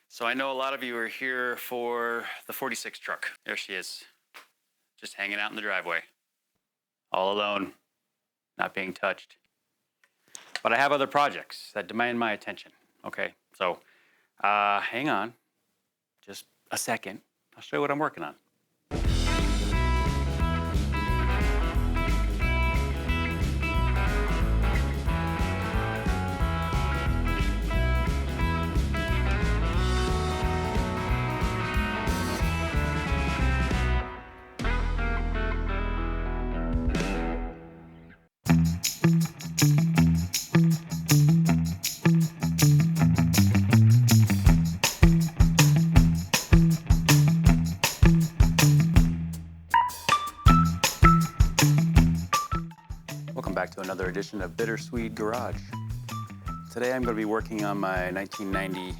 So I know a lot of you are here for the 46 truck. There she is, just hanging out in the driveway, all alone, not being touched. But I have other projects that demand my attention, okay? So hang on just a second. I'll show you what I'm working on. Welcome back to another edition of Bitter-Swede Garage. Today I'm going to be working on my 1990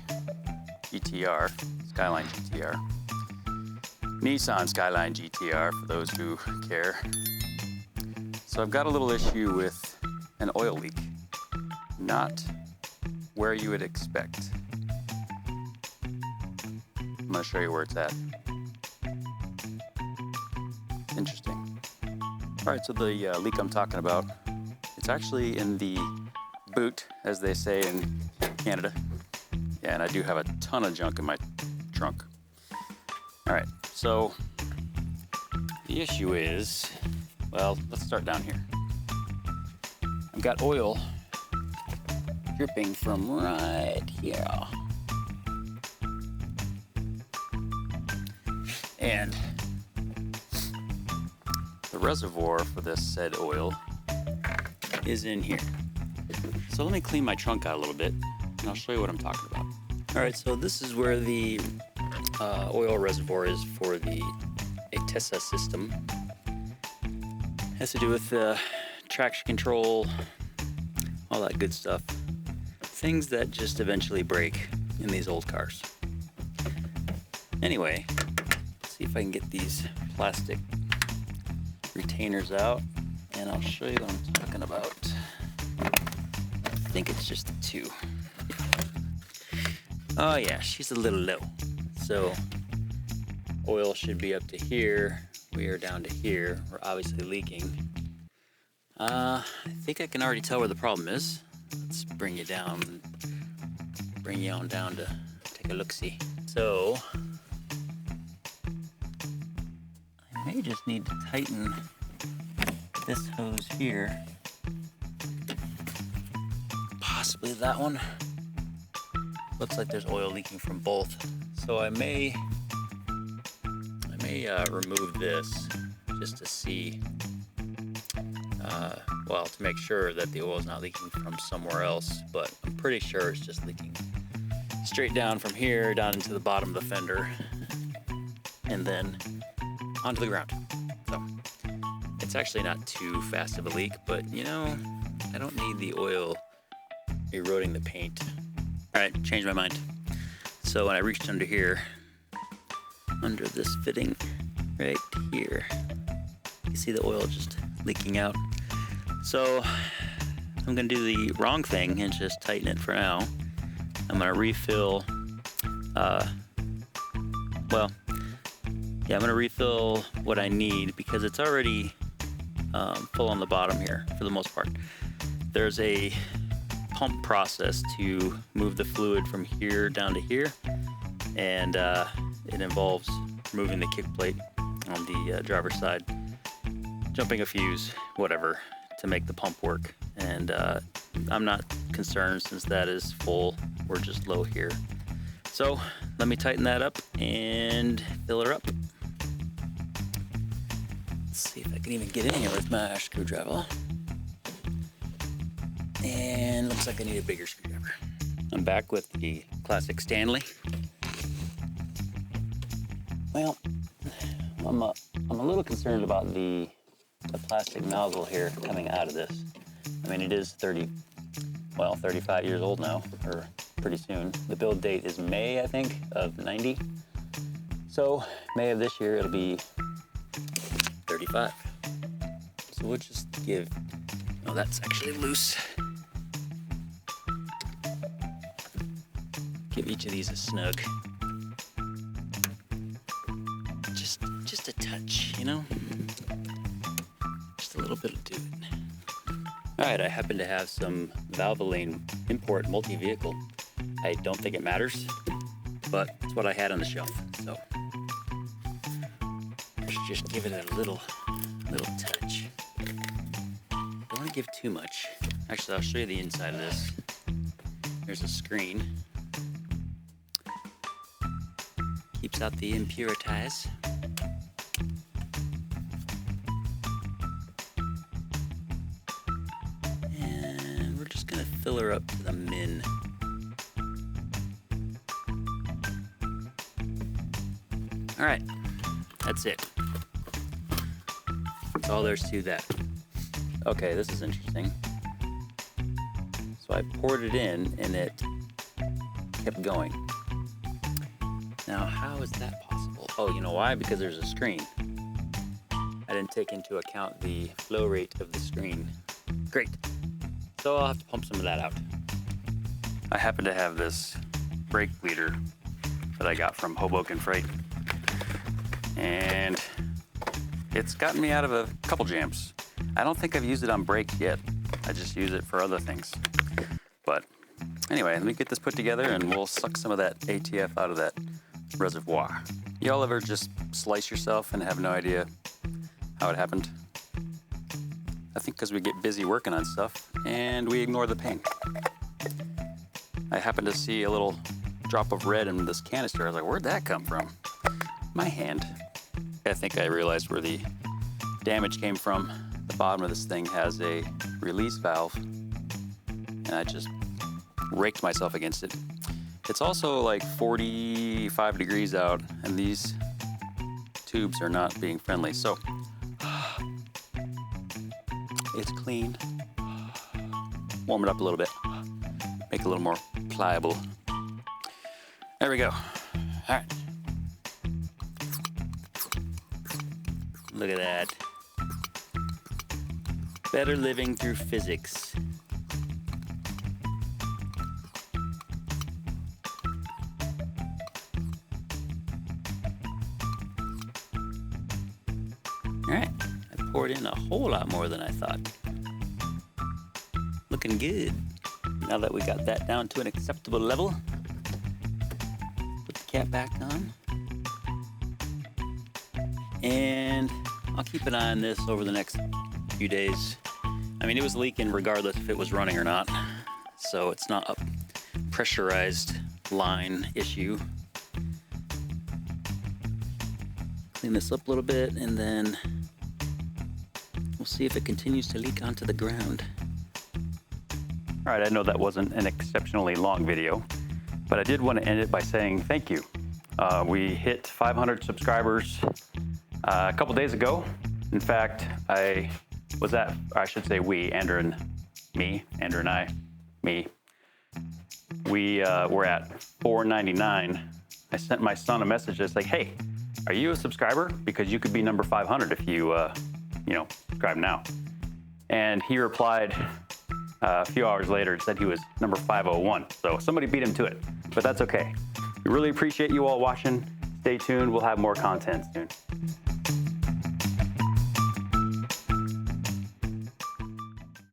GTR, Skyline GTR. Nissan Skyline GTR, for those who care. So I've got a little issue with an oil leak. Not where you would expect. I'm going to show you where it's at. Interesting. All right, so the leak I'm talking about, it's actually in the boot, as they say in Canada. Yeah, and I do have a ton of junk in my trunk. All right, so the issue is, well, let's start down here. I've got oil dripping from right here. And the reservoir for this said oil is in here. So let me clean my trunk out a little bit and I'll show you what I'm talking about. All right, so this is where the oil reservoir is for the ATTESSA system. It has to do with traction control, all that good stuff. Things that just eventually break in these old cars. Anyway, let's see if I can get these plastic retainers out and I'll show you what I'm talking about. I think it's just the two. Oh yeah, she's a little low. So oil should be up to here. We are down to here. We're obviously leaking. I think I can already tell where the problem is. Let's bring you down. Bring you on down to take a look-see. So I may just need to tighten this hose here. Possibly that one. Looks like there's oil leaking from both. So I may remove this just to see, well, to make sure that the oil is not leaking from somewhere else, but I'm pretty sure it's just leaking straight down from here, down into the bottom of the fender, and then onto the ground. So it's actually not too fast of a leak, but you know, I don't need the oil eroding the paint. All right, changed my mind. So when I reached under here, under this fitting right here, you see the oil just leaking out. So I'm gonna do the wrong thing and just tighten it for now. I'm gonna refill, I'm gonna refill what I need because it's already full on the bottom here for the most part. There's a pump process to move the fluid from here down to here, and it involves removing the kick plate on the driver's side, jumping a fuse, whatever, to make the pump work. And I'm not concerned since that is full. We're just low here. So let me tighten that up and fill her up. Let's see if I can even get in here with my screwdriver. And looks like I need a bigger screwdriver. I'm back with the classic Stanley. Well, I'm a little concerned about the plastic nozzle here coming out of this. I mean, it is 35 years old now, or pretty soon. The build date is May, I think, of 90. So May of this year, it'll be 35. So we'll just give, oh, that's actually loose. give each of these a snug. Just a touch, you know? Just a little bit will do it. All right, I happen to have some Valvoline import multi-vehicle. I don't think it matters, but it's what I had on the shelf, so let's just give it a little touch. Don't want to give too much. Actually, I'll show you the inside of this. There's a screen. Keeps out the impurities. And we're just gonna fill her up to the min. All right, that's it. That's all there's to that. Okay, this is interesting. So I poured it in and it kept going. Now, how is that possible? Oh, you know why? Because there's a screen. I didn't take into account the flow rate of the screen. Great. So I'll have to pump some of that out. I happen to have this brake bleeder that I got from Hoboken Freight. And it's gotten me out of a couple jams. I don't think I've used it on brakes yet. I just use it for other things. But anyway, let me get this put together and we'll suck some of that ATF out of that reservoir. Y'all ever just slice yourself and have no idea how it happened? I think because we get busy working on stuff and we ignore the pain. I happened to see a little drop of red in this canister. I was like, where'd that come from? My hand. I think I realized where the damage came from. The bottom of this thing has a release valve and I just raked myself against it. It's also like 45 degrees out and these tubes are not being friendly. So it's clean. Warm it up a little bit. Make it a little more pliable. There we go. All right. Look at that. Better living through physics. All right, I poured in a whole lot more than I thought. Looking good. Now that we got that down to an acceptable level, put the cap back on. And I'll keep an eye on this over the next few days. I mean, it was leaking regardless if it was running or not. So it's not a pressurized line issue. Clean this up a little bit and then we'll see if it continues to leak onto the ground. All right, I know that wasn't an exceptionally long video, but I did want to end it by saying thank you. We hit 500 subscribers a couple days ago. In fact, Andrew and I, we were at 499. I sent my son a message that's like, hey, are you a subscriber? Because you could be number 500 if you, subscribe now. And he replied a few hours later and said he was number 501. So somebody beat him to it, but that's okay. We really appreciate you all watching. Stay tuned. We'll have more content soon.